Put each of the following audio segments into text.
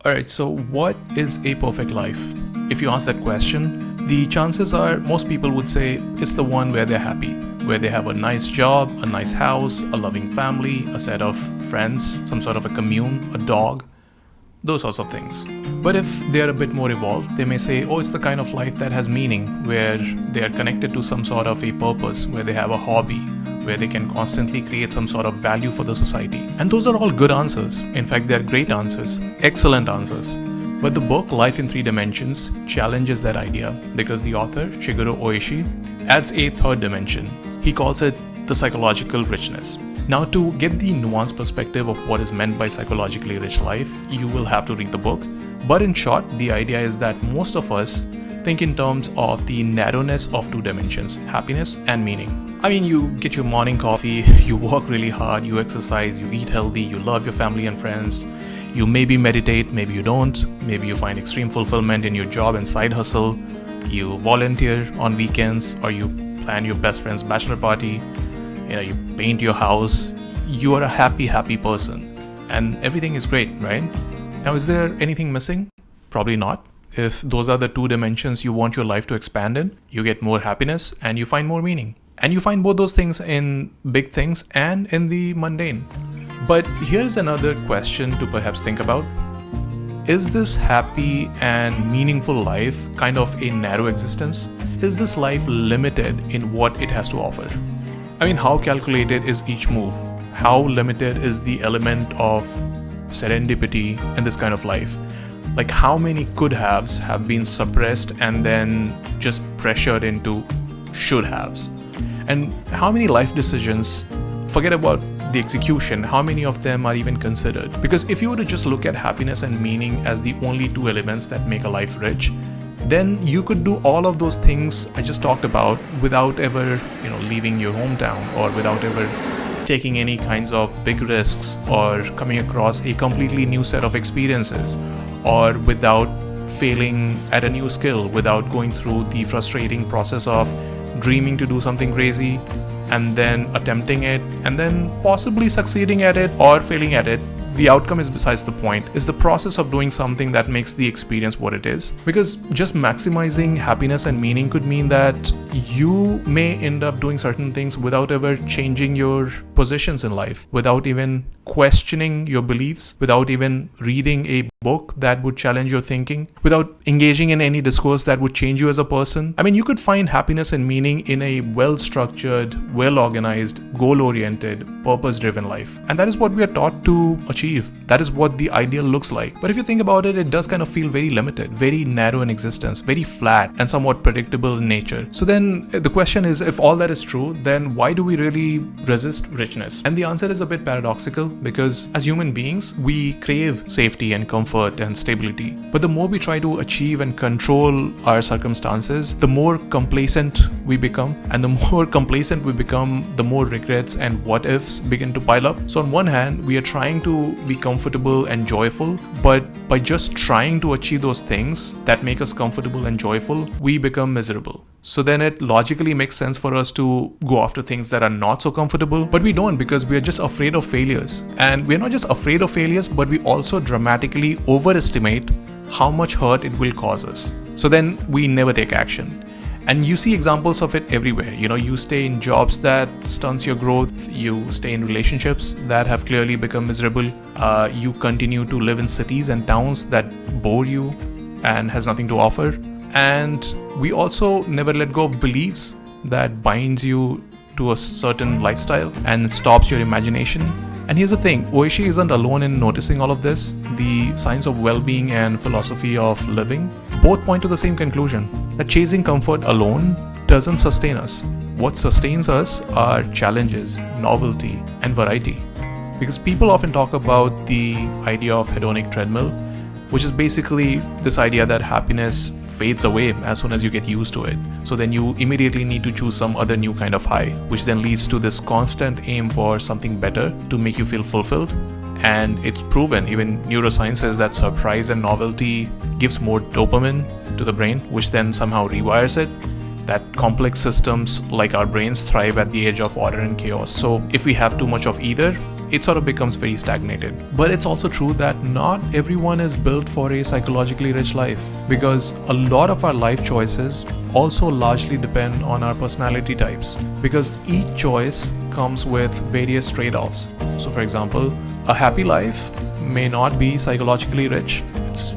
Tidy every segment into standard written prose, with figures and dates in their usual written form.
Alright, so what is a perfect life? If you ask that question, the chances are most people would say it's the one where they're happy, where they have a nice job, a nice house, a loving family, a set of friends, some sort of a commune, a dog, those sorts of things. But if they're a bit more evolved, they may say, oh, it's the kind of life that has meaning, where they are connected to some sort of a purpose, where they have a hobby, where they can constantly create some sort of value for the society. And those are all good answers. In fact, they're great answers, excellent answers. But the book Life in Three Dimensions challenges that idea because the author, Shigehiro Oishi, adds a third dimension. He calls it the psychological richness. Now, to get the nuanced perspective of what is meant by psychologically rich life, you will have to read the book. But in short, the idea is that most of us think in terms of the narrowness of two dimensions, happiness and meaning. I mean, you get your morning coffee, you work really hard, you exercise, you eat healthy, you love your family and friends, you maybe meditate, maybe you don't, maybe you find extreme fulfillment in your job and side hustle, you volunteer on weekends, or you plan your best friend's bachelor party, you paint your house. You are a happy person, and everything is great, right? Now, is there anything missing? Probably not. If those are the two dimensions you want your life to expand in, you get more happiness and you find more meaning. And you find both those things in big things and in the mundane. But here's another question to perhaps think about. Is this happy and meaningful life kind of a narrow existence? Is this life limited in what it has to offer? I mean, how calculated is each move? How limited is the element of serendipity in this kind of life? Like, how many could-haves have been suppressed and then just pressured into should-haves? And how many life decisions, forget about the execution, how many of them are even considered? Because if you were to just look at happiness and meaning as the only two elements that make a life rich, then you could do all of those things I just talked about without ever, leaving your hometown, or without ever taking any kinds of big risks, or coming across a completely new set of experiences, or without failing at a new skill, without going through the frustrating process of dreaming to do something crazy and then attempting it and then possibly succeeding at it or failing at it. The outcome is besides the point. It's the process of doing something that makes the experience what it is. Because just maximizing happiness and meaning could mean that you may end up doing certain things without ever changing your positions in life, without even questioning your beliefs, without even reading a book that would challenge your thinking, without engaging in any discourse that would change you as a person. I mean, you could find happiness and meaning in a well-structured, well-organized, goal-oriented, purpose-driven life. And that is what we are taught to achieve. That is what the ideal looks like. But if you think about it, it does kind of feel very limited, very narrow in existence, very flat and somewhat predictable in nature. So then the question is, if all that is true, then why do we really resist richness? And the answer is a bit paradoxical, because as human beings, we crave safety and comfort and stability. But the more we try to achieve and control our circumstances, the more complacent we become. And the more complacent we become, the more regrets and what ifs begin to pile up. So on one hand, we are trying to be comfortable and joyful, but by just trying to achieve those things that make us comfortable and joyful, we become miserable. So then it logically makes sense for us to go after things that are not so comfortable, but we don't, because we are just afraid of failures. And we're not just afraid of failures, but we also dramatically overestimate how much hurt it will cause us. So then we never take action. And you see examples of it everywhere. You stay in jobs that stunts your growth. You stay in relationships that have clearly become miserable. You continue to live in cities and towns that bore you and has nothing to offer. And we also never let go of beliefs that binds you to a certain lifestyle and stops your imagination. And here's the thing, Oishi isn't alone in noticing all of this. The science of well-being and philosophy of living both point to the same conclusion, that chasing comfort alone doesn't sustain us. What sustains us are challenges, novelty, and variety. Because people often talk about the idea of hedonic treadmill, which is basically this idea that happiness fades away as soon as you get used to it. So then you immediately need to choose some other new kind of high, which then leads to this constant aim for something better to make you feel fulfilled. And it's proven, even neuroscience says, that surprise and novelty gives more dopamine to the brain, which then somehow rewires it. That complex systems like our brains thrive at the edge of order and chaos. So if we have too much of either, it sort of becomes very stagnated. But it's also true that not everyone is built for a psychologically rich life, because a lot of our life choices also largely depend on our personality types, because each choice comes with various trade-offs. So for example, a happy life may not be psychologically rich. It's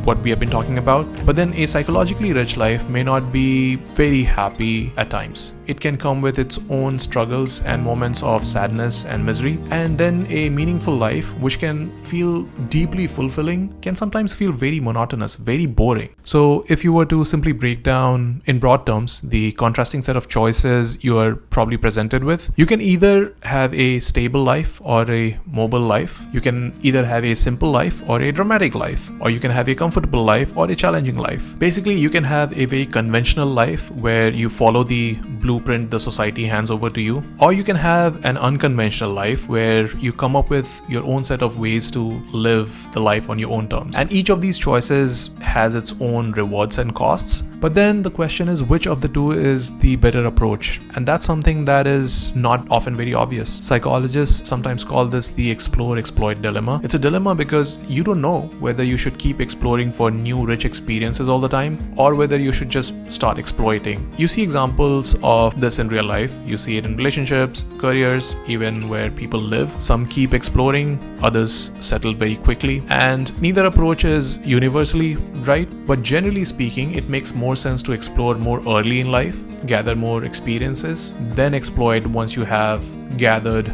what we have been talking about. But then a psychologically rich life may not be very happy at times. It can come with its own struggles and moments of sadness and misery. And then a meaningful life, which can feel deeply fulfilling, can sometimes feel very monotonous, very boring. So if you were to simply break down in broad terms the contrasting set of choices you are probably presented with, you can either have a stable life or a mobile life. You can either have a simple life or a dramatic life, or you can have a comfortable life or a challenging life. Basically, you can have a very conventional life where you follow the blueprint the society hands over to you, or you can have an unconventional life where you come up with your own set of ways to live the life on your own terms. And each of these choices has its own rewards and costs. But then the question is, which of the two is the better approach? And that's something that is not often very obvious. Psychologists sometimes call this the explore-exploit dilemma. It's a dilemma because you don't know whether you should keep exploring for new rich experiences all the time, or whether you should just start exploiting. You see examples of this in real life. You see it in relationships, careers, even where people live. Some keep exploring, others settle very quickly. And neither approach is universally right, but generally speaking, it makes more sense to explore more early in life, gather more experiences, then exploit once you have gathered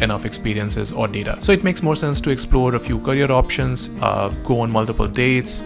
enough experiences or data. So it makes more sense to explore a few career options, go on multiple dates,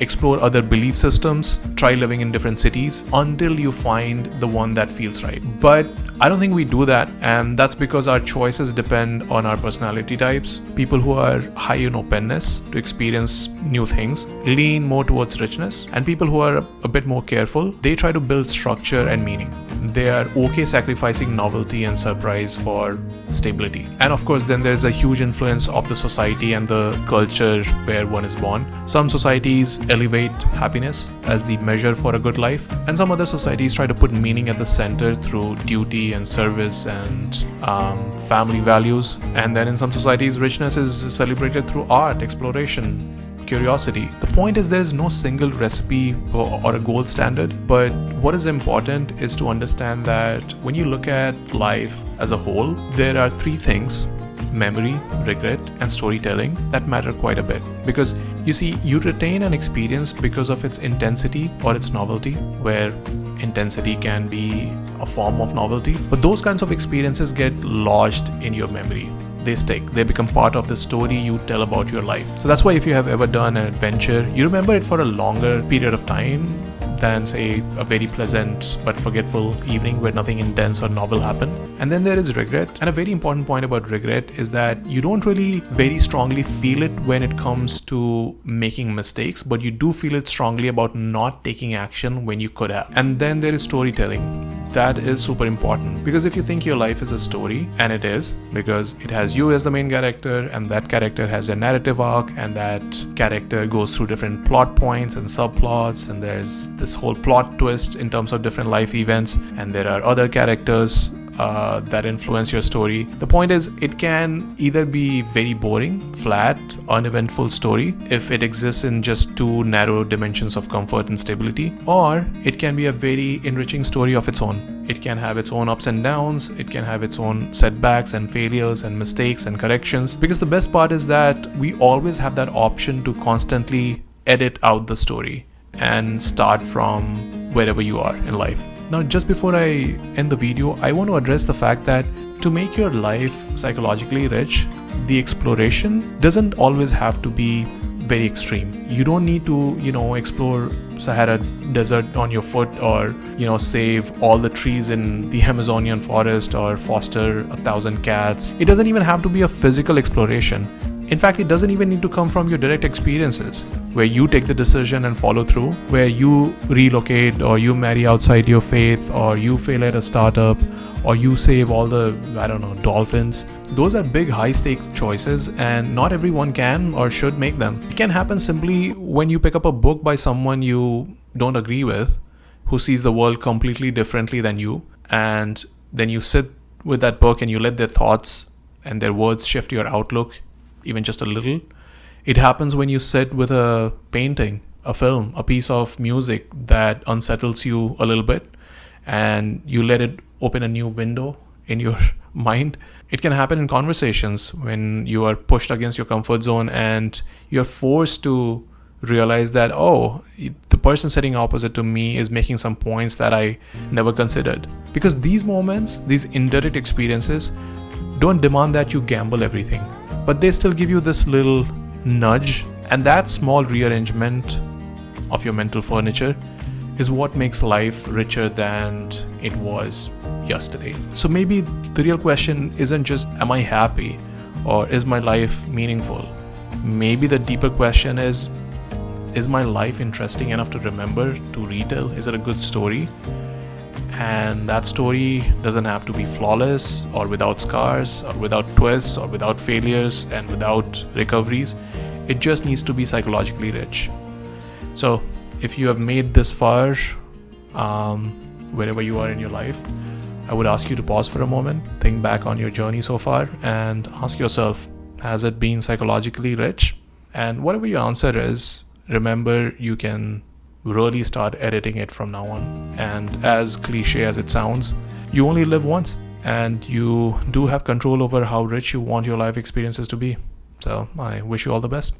explore other belief systems, try living in different cities until you find the one that feels right. But I don't think we do that, and that's because our choices depend on our personality types. People who are high in openness to experience new things lean more towards richness, and people who are a bit more careful, they try to build structure and meaning. They are okay sacrificing novelty and surprise for stability. And of course, then there's a huge influence of the society and the culture where one is born. Some societies elevate happiness as the measure for a good life, and some other societies try to put meaning at the center through duty and service and family values. And then in some societies, richness is celebrated through art, exploration, curiosity. The point is, there's no single recipe or a gold standard, but what is important is to understand that when you look at life as a whole, there are three things: memory, regret, and storytelling that matter quite a bit. Because you see, you retain an experience because of its intensity or its novelty, where intensity can be a form of novelty, but those kinds of experiences get lodged in your memory. They stick. They become part of the story you tell about your life. So that's why if you have ever done an adventure, you remember it for a longer period of time than, say, a very pleasant but forgetful evening where nothing intense or novel happened. And then there is regret. And a very important point about regret is that you don't really very strongly feel it when it comes to making mistakes, but you do feel it strongly about not taking action when you could have. And then there is storytelling. That is super important, because if you think your life is a story, and it is, because it has you as the main character, and that character has a narrative arc, and that character goes through different plot points and subplots, and there's this whole plot twist in terms of different life events, and there are other characters that influence your story. The point is, it can either be very boring, flat, uneventful story if it exists in just two narrow dimensions of comfort and stability, or it can be a very enriching story of its own. It can have its own ups and downs, it can have its own setbacks and failures and mistakes and corrections, because the best part is that we always have that option to constantly edit out the story and start from wherever you are in life. Now, just before I end the video, I want to address the fact that to make your life psychologically rich, the exploration doesn't always have to be very extreme. You don't need to, explore Sahara Desert on your foot, or, save all the trees in the Amazonian forest, or foster 1,000 cats. It doesn't even have to be a physical exploration. In fact, it doesn't even need to come from your direct experiences, where you take the decision and follow through, where you relocate, or you marry outside your faith, or you fail at a startup, or you save all the, dolphins. Those are big, high-stakes choices, and not everyone can or should make them. It can happen simply when you pick up a book by someone you don't agree with, who sees the world completely differently than you, and then you sit with that book and you let their thoughts and their words shift your outlook even just a little. It happens when you sit with a painting, a film, a piece of music that unsettles you a little bit, and you let it open a new window in your mind. It can happen in conversations when you are pushed against your comfort zone and you're forced to realize that, oh, the person sitting opposite to me is making some points that I never considered. Because these moments, these indirect experiences, don't demand that you gamble everything, but they still give you this little nudge, and that small rearrangement of your mental furniture is what makes life richer than it was yesterday. So maybe the real question isn't just, am I happy, or is my life meaningful? Maybe the deeper question is my life interesting enough to remember, to retell? Is it a good story? And that story doesn't have to be flawless, or without scars, or without twists, or without failures, and without recoveries. It just needs to be psychologically rich. So if you have made this far, wherever you are in your life, I would ask you to pause for a moment, think back on your journey so far, and ask yourself, has it been psychologically rich? And whatever your answer is, remember, you can really start editing it from now on. And as cliche as it sounds, you only live once, and you do have control over how rich you want your life experiences to be. So I wish you all the best.